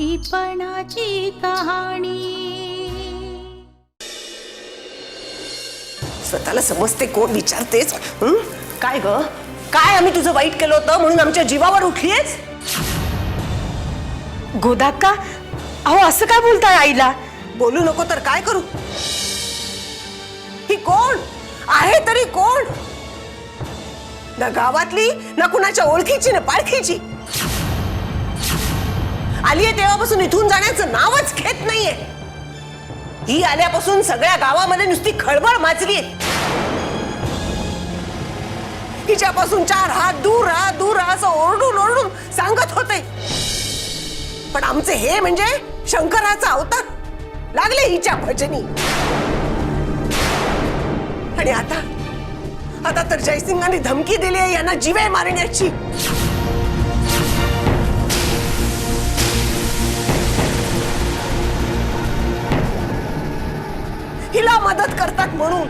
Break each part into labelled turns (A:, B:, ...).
A: बालपणाची कहाणी.
B: स्वतःला समजते कोण विचारतेस? काय ग, काय आम्ही तुझं वाईट केलं होतं म्हणून आमच्या जीवावर उठलीयस?
C: गोदाक्का, अहो असं काय बोलताय आईला?
B: बोलू नको तर काय करू? ही कोण आहे तरी कोण? ना गावातली ना कुणाच्या ओळखीची ना पाळखीची. आलीये तेव्हापासून इथून जाण्याचं नावच घेत नाहीये. ही आल्यापासून सगळ्या गावामध्ये नुसती खळबळ माजलीये. हिच्यापासून 4 हात दूर राहा दूर राहा असं ओरडून ओरडून सांगत होते. पण आमचे हे म्हणजे शंकराचा अवतार लागले हिच्या भजनी. आणि आता तर जयसिंगांनी धमकी दिली आहे यांना जीवे मारण्याची. हिला मदत करतात म्हणून.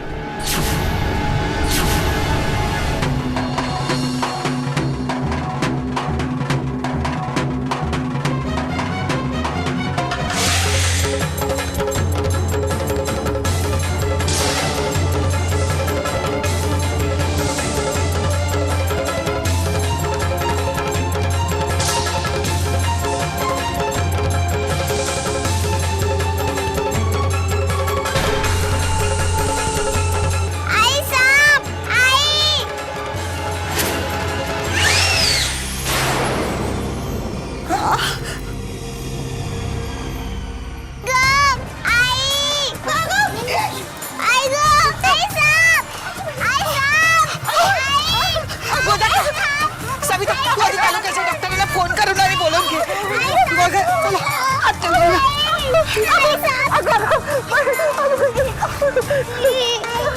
B: फोन करून आणि बोलून घे.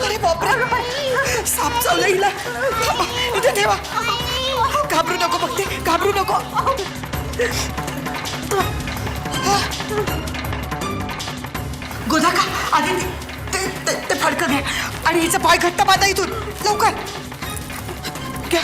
B: अरे बापरे, साप चावला हिला. इथे ठेवा. घाबरू नको बघते, घाबरू नको. गोदाका, आधी ते फडकं घ्या आणि हिचा पाय घट्ट बांधा इथून लवकर घ्या.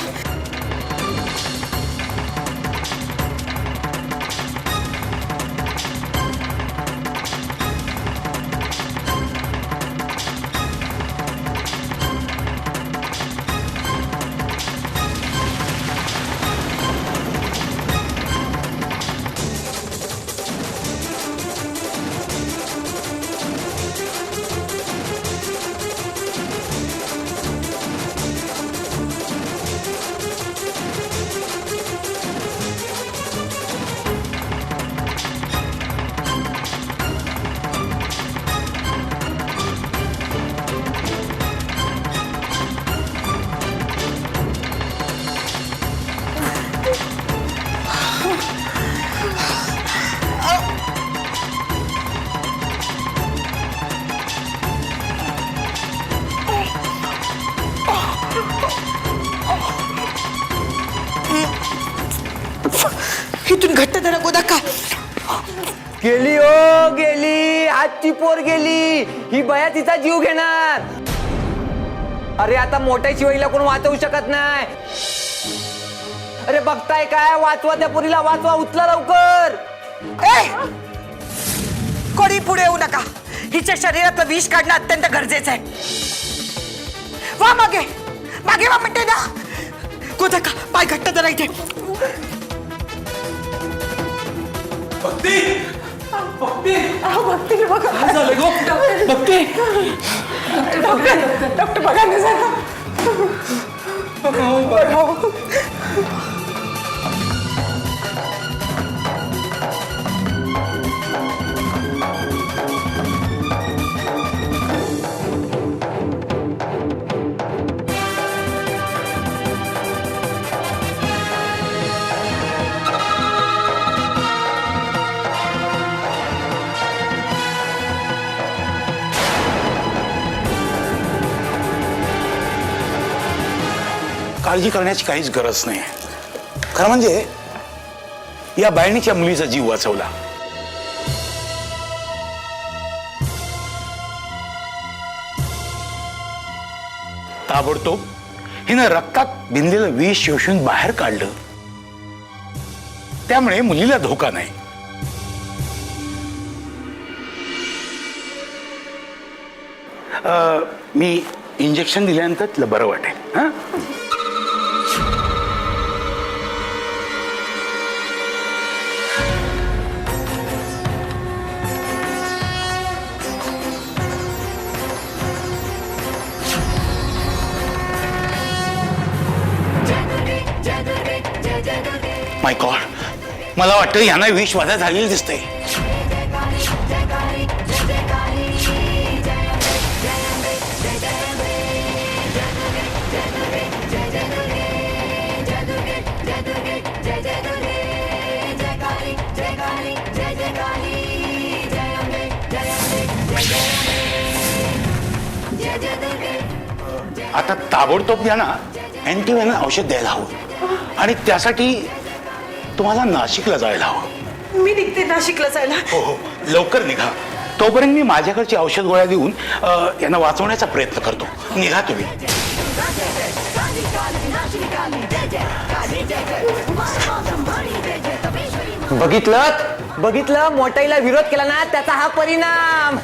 B: इथून घट्ट धरा गोदाका.
D: गेली ओ गेली, आजची पोर गेली. ही बया तिचा जीव घेणार. अरे आता मोठ्या शिवाईला कोण वाचवू शकत नाही. अरे बघताय काय, वाचवा त्या पोरीला, वाचवा, उचला लवकर.
B: कोणी पुढे येऊ नका. हिच्या शरीरातलं विष काढणं अत्यंत गरजेचं आहे. वा मागे मागे वा म्हणते ना. गोदाका, पाय घट्ट धरा इथे.
E: भक्ती, भक्ती,
B: भक्ती बघा
E: काय झालं गो? भक्ती,
B: डॉक्टर बघा ना जरा.
E: काळजी करण्याची काहीच गरज नाही. खरं म्हणजे या बायणीच्या मुलीचा जीव वाचवला. ताबडतोब हिनं रक्तात भिनलेलं विष शोषून बाहेर काढलं. त्यामुळे मुलीला धोका नाही. मी इंजेक्शन दिल्यानंतर तुला बरं वाटेल हां. माय गॉड, मला वाटतं यांना विष बाधा झालेली दिसतंय. आता ताबडतोब यांना अँटीव्हेनम औषध द्यायला हवं आणि त्यासाठी तुम्हाला नाशिकला जायला हवं.
C: मी निघते नाशिकला जायला.
E: हो हो, लवकर निघा. तोपर्यंत मी माझ्याकडची औषध गोळ्या देऊन यांना वाचवण्याचा प्रयत्न करतो. निघा तुम्ही.
D: बघितलं मोठाईला विरोध केला ना त्याचा हा परिणाम.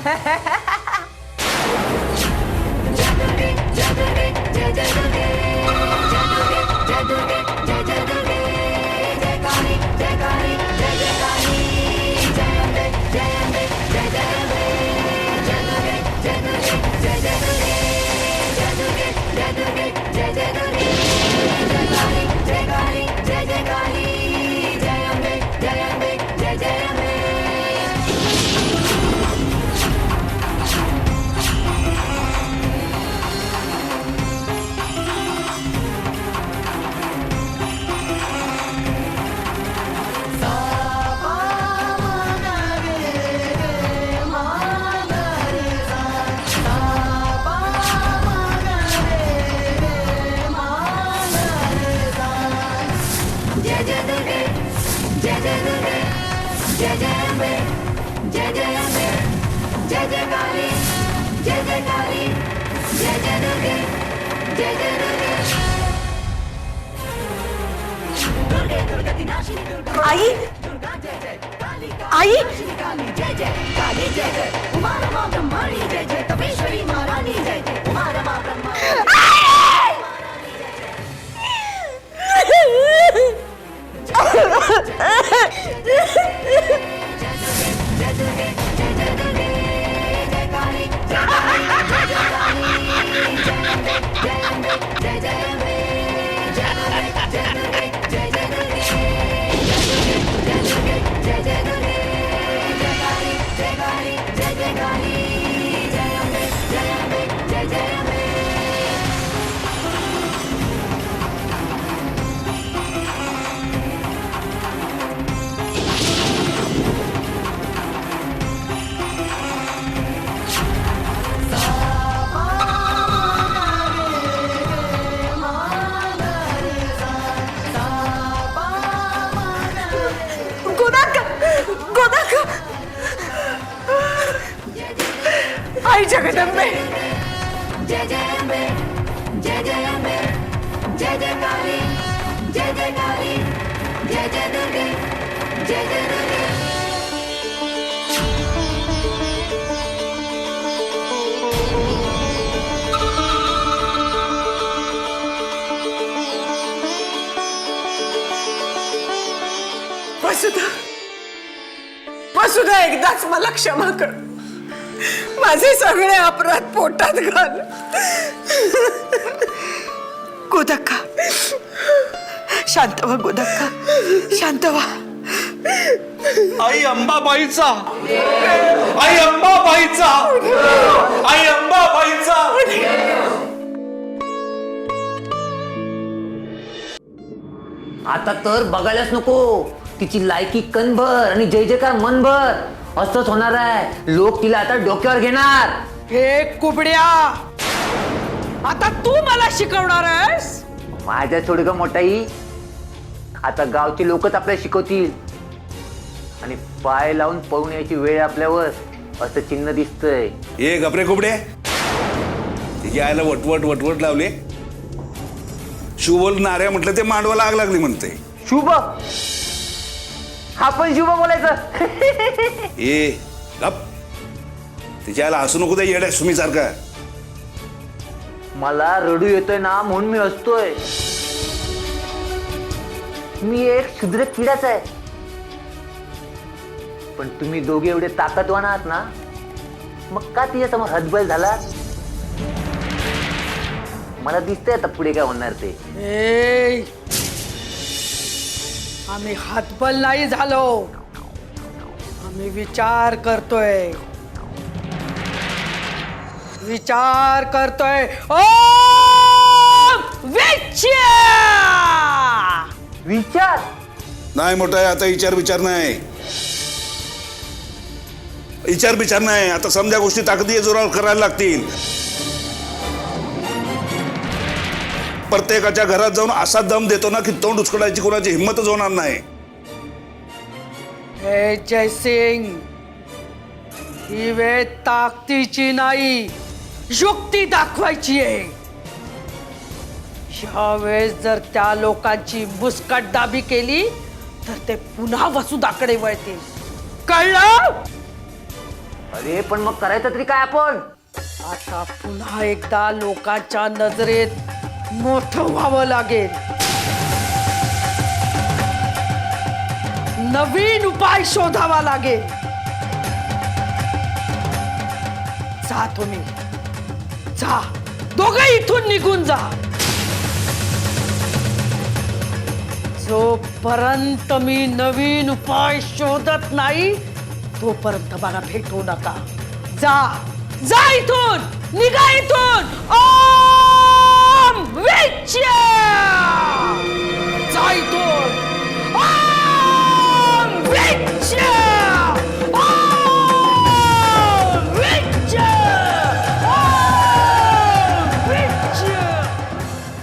C: आई आई
B: आई जगदंबे.
A: जय जय अम्बे, जय जय अम्बे, जय जय काली, जय जय काली, जय जय दुर्गे, जय जय दुर्गे.
B: वसुधा एकदाच मला क्षमा कर. माझे सगळे अपराध पोटात घाल.
C: गोदक्का शांत व्हा. गोदक्का शांत व्हा.
F: आई अंबाबाईचा, आई अंबाबाईचा, आई अंबाबाईचा.
D: आता तर बघायलाच नको. तिची लायकी कणभर आणि जय जयकार मनभर असंच होणार आहे. लोक तिला आता डोक्यावर घेणार.
B: हे कुबड्या, आता तू मला शिकवणार आहेस.
D: माझ्या थोडी ग मोठाई. आता गावचे लोकच आपल्याला शिकवतील आणि पाय लावून पळून यायची वेळ आपल्यावर असं चिन्ह दिसतंय.
G: ए गपरे कुबडे, तिच्या आईला वटवट वटवट लावले. शुभ बोलणाऱ्या म्हटलं ते मांडवाला आग लागली म्हणते.
D: शुभ, हा पण शुभ बोलायचं.
G: ए गप, तिच्या आईला हसू नको दे येड्या सुमी सारखा.
D: मला रडू येतोय ना म्हणून मी हसतोय. मी एक क्षुद्र किडाच आहे, पण तुम्ही दोघे एवढे ताकदवान आहात ना, मग का तिच्यासमोर हतबल झाला? मला दिसतंय आता पुढे काय होणार ते.
C: ए, आम्ही हातबल नाही झालो, आम्ही विचार करतोय.
D: विचार
G: नाही मोठा आहे आता. विचार नाही. विचार नाही आता. समजा गोष्टी ताकदीच्या जोरावर करायला लागतील. प्रत्येकाच्या घरात जाऊन असा दम देतो ना की तोंड उचकडायची कोणाची हिंमतच होणार नाही.
C: हे जयसिंग, ही वेळ ताकदीची नाही, युक्ती दाखवायची आहे. ह्यावेळेस जर त्या लोकांची मुस्कटदाबी केली तर ते पुन्हा वसुदाकडे वळतील. कळलं?
D: अरे पण मग करायचं तरी काय आपण?
C: आता पुन्हा एकदा लोकांच्या नजरेत मोठं व्हावं लागेल. नवीन उपाय शोधावा लागेल. जा तुम्ही, जा दोघं इथून निघून जा. जोपर्यंत मी नवीन उपाय शोधत नाही तोपर्यंत मला भेटू नका. जा जा इथून, निघा इथून. ओम विच्य, जा इथून. ओम विच्य, ओम विच्य, ओम विच्य.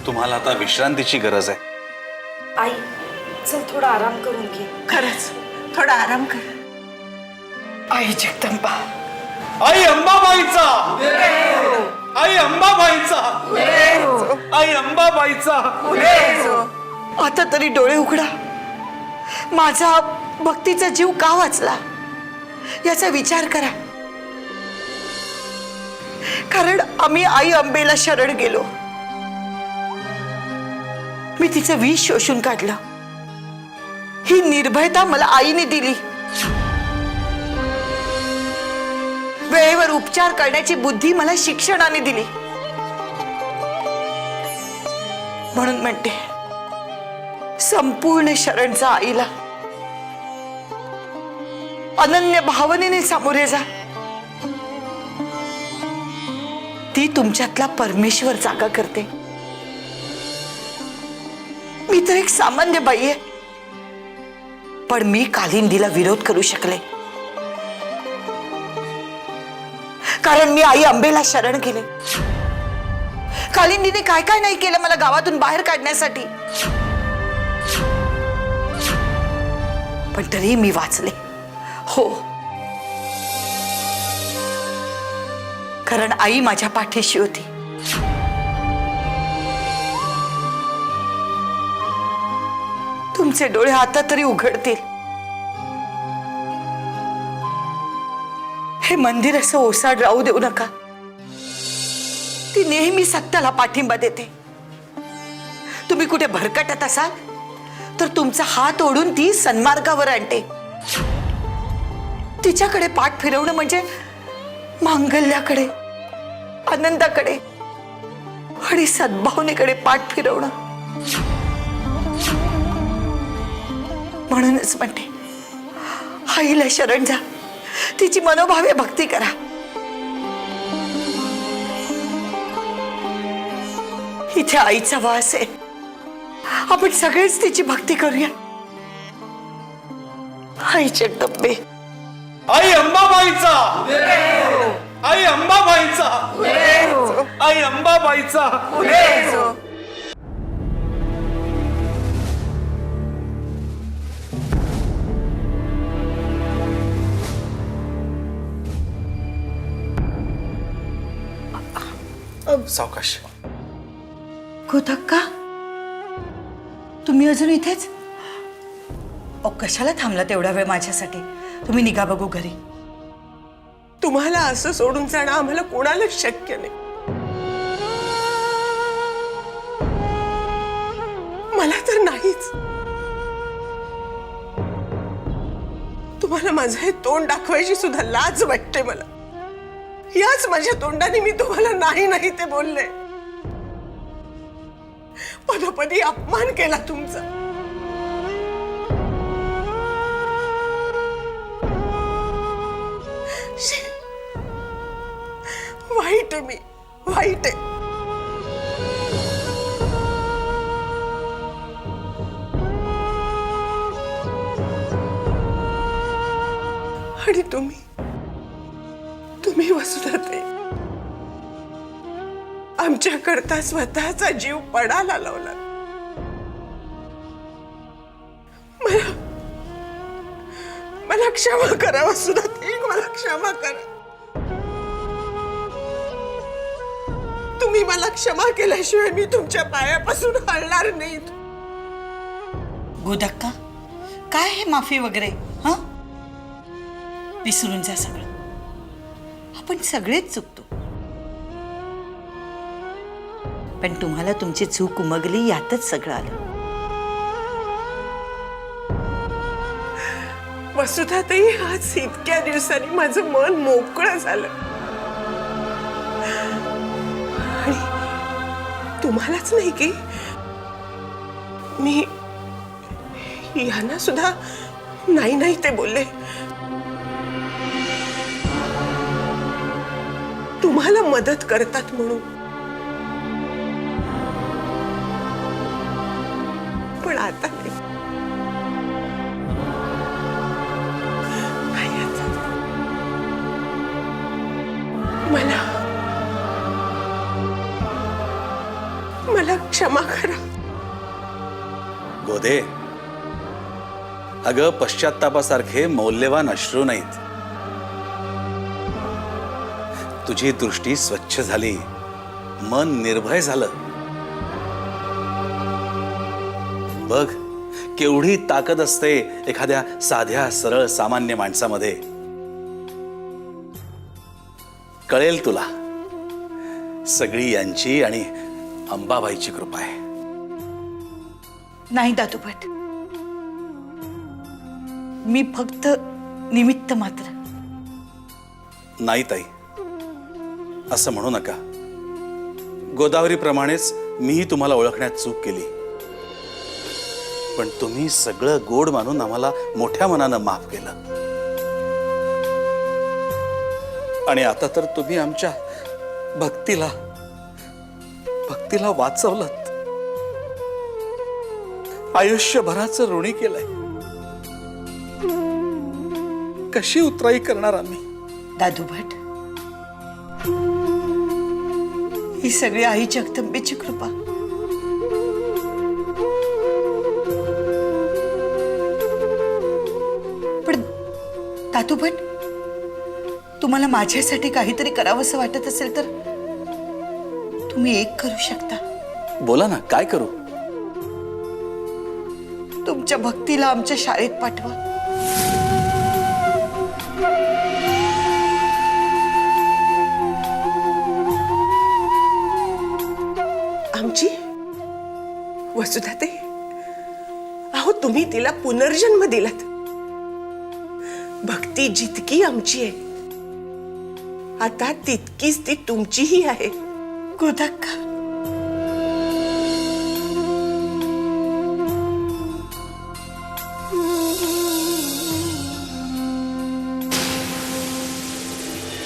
F: तुम्हाला आता विश्रांतीची गरज आहे.
H: आई, चल थोडा आराम करून घे.
B: खरंच थोडा आराम कर.
C: आई जगदंबा,
F: आई अंबाबाईचा, आई अंबाबाईचा, आई अंबाबाईचा.
C: आता तरी डोळे उघडा. माझा भक्तीचा जीव का वाचला याचा विचार करा. कारण आम्ही आई अंबेला शरण गेलो. मी तिचं विष शोषून काढलं. ही निर्भयता मला आईने दिली. वेळेवर उपचार करण्याची बुद्धी मला शिक्षणाने दिली. म्हणून म्हणते, संपूर्ण शरणचा आईला अनन्य भावनेने सामोरे जा. ती तुमच्यातला परमेश्वर जागा करते. मी तर एक सामान्य बाई आहे, पण मी कालिंदीला विरोध करू शकले कारण मी आई अंबेला शरण गेले. कालिंदीने काय काय नाही केलं मला गावातून बाहेर काढण्यासाठी, पण तरी मी वाचले. हो, कारण आई माझ्या पाठीशी होती. तुमचे डोळे आता तरी उघडतील. हे मंदिर असं ओसाड राहू देऊ नका. ती नेहमी सत्याला पाठिंबा देते. तुम्ही कुठे भरकटत असाल तर तुमचा हात ओढून ती सन्मार्गावर आणते. तिच्याकडे पाठ फिरवणं म्हणजे मांगल्याकडे, आनंदाकडे आणि सद्भावनेकडे पाठ फिरवणं. म्हणूनच म्हणते, आईला शरण जा. तिची मनोभावे भक्ती करा. इथे आईचा वास आहे. आपण सगळेच तिची भक्ती करूया. आई जगदंबे,
F: आई अंबाबाईचा, आई अंबाबाईचा, आई अंबाबाईचा. सावकाश.
C: कोथक्का, तुम्ही अजून इथेच? कशाला थांबला तेवढा वेळ माझ्यासाठी? तुम्ही निघा बघू घरी.
B: तुम्हाला असं सोडून जाणं आम्हाला कोणालाच शक्य नाही. खरंच तुम्हाला माझं हे तोंड दाखवायची सुद्धा लाज वाटते मला. याच माझ्या तोंडाने मी तुम्हाला नाही नाही ते बोलले. पदोपदी अपमान केला तुमचा. शी, वाईट आहे मी, वाईट आहे. आणि तुम्ही वसुधाताई आमच्याकरता स्वतःचा जीव पणाला लावला. मला क्षमा करा वसुधाताई, मला क्षमा करा. तुम्ही मला क्षमा केल्याशिवाय मी तुमच्या पायापासून हलणार नाही.
C: गोदक्का, काय हे माफी वगैरे? हा, विसरून जा सगळं. आपण सगळेच चुकतो, पण तुम्हाला तुमची चूक उमगली यातच सगळं आलं.
B: वसुधाताई, आज इतक्या दिवसांनी माझं मन मोकळं झालं. आणि तुम्हालाच नाही की मी यांना सुद्धा नाही नाही ते बोलले. तुम्हाला मदत करतात म्हणून. पण आता नाही. नाही आता. मला क्षमा करा.
G: गोदे, अगं पश्चात्तापासारखे मौल्यवान अश्रू नाहीत. तुझी दृष्टी स्वच्छ झाली, मन निर्भय झालं. बघ केवढी ताकद असते एखाद्या साध्या सरळ सामान्य माणसामध्ये. कळेल तुला, सगळी यांची आणि अंबाबाईची कृपा आहे.
C: नाही दादूभट, मी फक्त निमित्त मात्र.
G: नाही ताई, असं म्हणू नका. गोदावरीप्रमाणेच मीही तुम्हाला ओळखण्यात चूक केली, पण तुम्ही सगळं गोड मानून आम्हाला मोठ्या मनानं माफ केलं. आणि आता तर तुम्ही आमच्या भक्तीला वाचवलं. आयुष्यभराचं ऋणी केलंय. कशी उतराई करणार आम्ही?
C: दादूभट, ही सगळी आई जगदंबेची कृपा. पण दादूभट, तुम्हाला माझ्यासाठी काहीतरी करावंसं वाटत असेल तर तुम्ही एक करू शकता.
G: बोला ना, काय करू?
C: तुमच्या भक्तीला आमच्या शाळेत पाठवा.
B: आमची वसुधाताई, अहो तुम्ही तिला पुनर्जन्म दिलात. भक्ती जितकी आमची आहे आता तितकीच ती तुमचीही आहे.
C: गोदक्का,